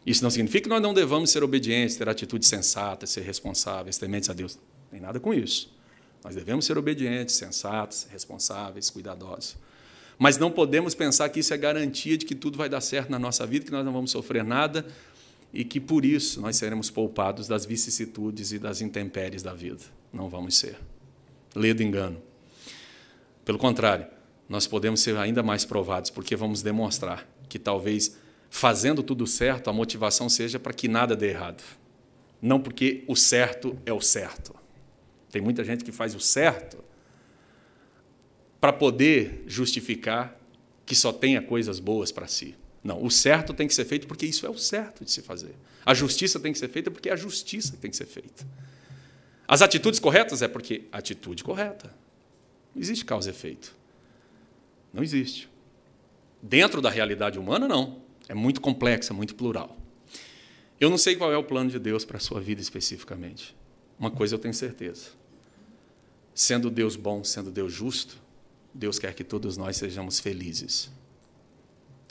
Isso não significa que nós não devamos ser obedientes, ter atitudes sensatas, ser responsáveis, tementes a Deus. Não tem nada com isso. Nós devemos ser obedientes, sensatos, responsáveis, cuidadosos. Mas não podemos pensar que isso é garantia de que tudo vai dar certo na nossa vida, que nós não vamos sofrer nada, e que, por isso, nós seremos poupados das vicissitudes e das intempéries da vida. Não vamos ser. Lê do engano. Pelo contrário, nós podemos ser ainda mais provados, porque vamos demonstrar que, talvez, fazendo tudo certo, a motivação seja para que nada dê errado. Não porque o certo é o certo. Tem muita gente que faz o certo para poder justificar que só tenha coisas boas para si. Não, o certo tem que ser feito porque isso é o certo de se fazer. A justiça tem que ser feita porque é a justiça que tem que ser feita. As atitudes corretas é porque a atitude correta. Não existe causa e efeito. Não existe. Dentro da realidade humana, não. É muito complexa, muito plural. Eu não sei qual é o plano de Deus para a sua vida especificamente. Uma coisa eu tenho certeza. Sendo Deus bom, sendo Deus justo, Deus quer que todos nós sejamos felizes.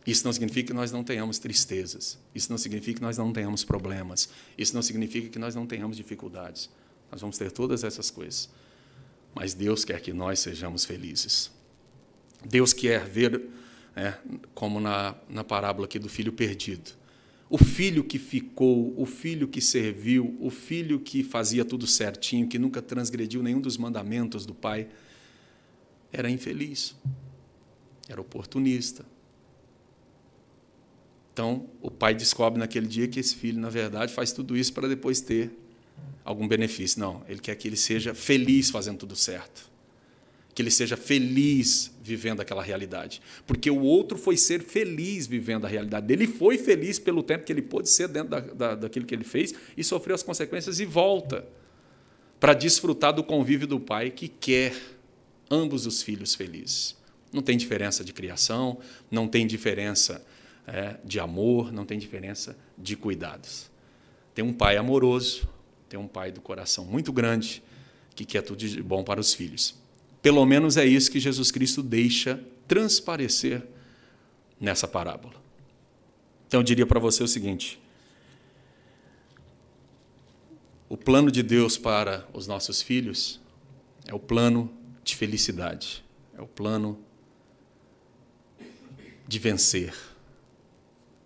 Isso não significa que nós não tenhamos tristezas. Isso não significa que nós não tenhamos problemas. Isso não significa que nós não tenhamos dificuldades. Nós vamos ter todas essas coisas. Mas Deus quer que nós sejamos felizes. Deus quer ver, como na parábola aqui do filho perdido, O filho que ficou, o filho que serviu, o filho que fazia tudo certinho, que nunca transgrediu nenhum dos mandamentos do pai, era infeliz, era oportunista. Então, o pai descobre naquele dia que esse filho, na verdade, faz tudo isso para depois ter algum benefício. Não, ele quer que ele seja feliz fazendo tudo certo. Que ele seja feliz vivendo aquela realidade. Porque o outro foi ser feliz vivendo a realidade dele. Ele foi feliz pelo tempo que ele pôde ser dentro daquilo que ele fez e sofreu as consequências e volta para desfrutar do convívio do pai que quer ambos os filhos felizes. Não tem diferença de criação, não tem diferença de amor, não tem diferença de cuidados. Tem um pai amoroso, tem um pai do coração muito grande que quer tudo de bom para os filhos. Pelo menos é isso que Jesus Cristo deixa transparecer nessa parábola. Então eu diria para você o seguinte: o plano de Deus para os nossos filhos é o plano de felicidade, é o plano de vencer,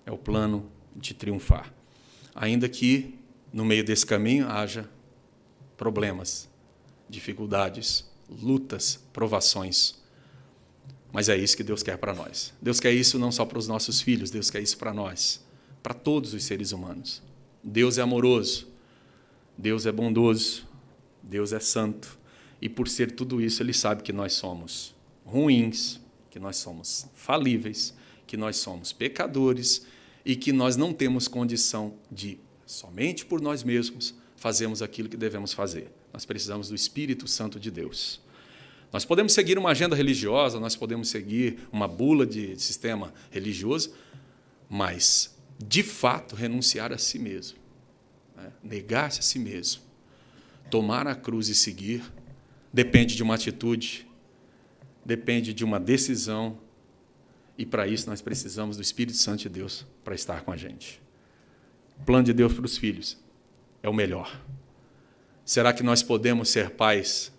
é o plano de triunfar. Ainda que no meio desse caminho haja problemas, dificuldades, lutas, provações. Mas é isso que Deus quer para nós. Deus quer isso não só para os nossos filhos, Deus quer isso para nós, para todos os seres humanos. Deus é amoroso, Deus é bondoso, Deus é santo. E por ser tudo isso, Ele sabe que nós somos ruins, que nós somos falíveis, que nós somos pecadores e que nós não temos condição de, somente por nós mesmos, fazermos aquilo que devemos fazer. Nós precisamos do Espírito Santo de Deus. Nós podemos seguir uma agenda religiosa, nós podemos seguir uma bula de sistema religioso, mas, de fato, renunciar a si mesmo, negar-se a si mesmo, tomar a cruz e seguir, depende de uma atitude, depende de uma decisão, e para isso nós precisamos do Espírito Santo de Deus para estar com a gente. O plano de Deus para os filhos é o melhor. Será que nós podemos ser pais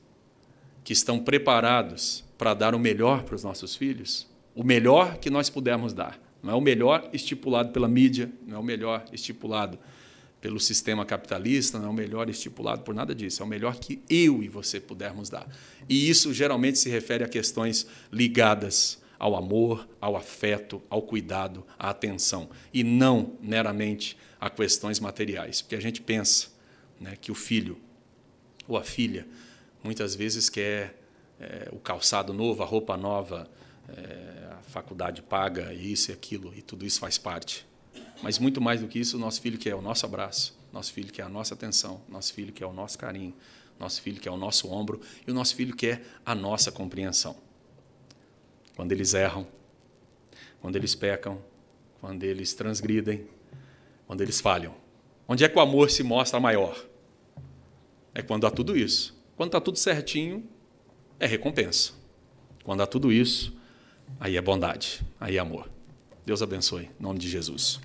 que estão preparados para dar o melhor para os nossos filhos? O melhor que nós pudermos dar. Não é o melhor estipulado pela mídia, não é o melhor estipulado pelo sistema capitalista, não é o melhor estipulado por nada disso. É o melhor que eu e você pudermos dar. E isso geralmente se refere a questões ligadas ao amor, ao afeto, ao cuidado, à atenção. E não meramente a questões materiais. Porque a gente pensa, né, que o filho ou a filha muitas vezes quer o calçado novo, a roupa nova, a faculdade paga, isso e aquilo, e tudo isso faz parte. Mas muito mais do que isso, o nosso filho quer o nosso abraço, nosso filho quer a nossa atenção, nosso filho quer o nosso carinho, nosso filho quer o nosso ombro e o nosso filho quer a nossa compreensão. Quando eles erram, quando eles pecam, quando eles transgridem, quando eles falham. Onde é que o amor se mostra maior? É quando há tudo isso. Quando está tudo certinho, é recompensa. Quando há tudo isso, aí é bondade, aí é amor. Deus abençoe, em nome de Jesus.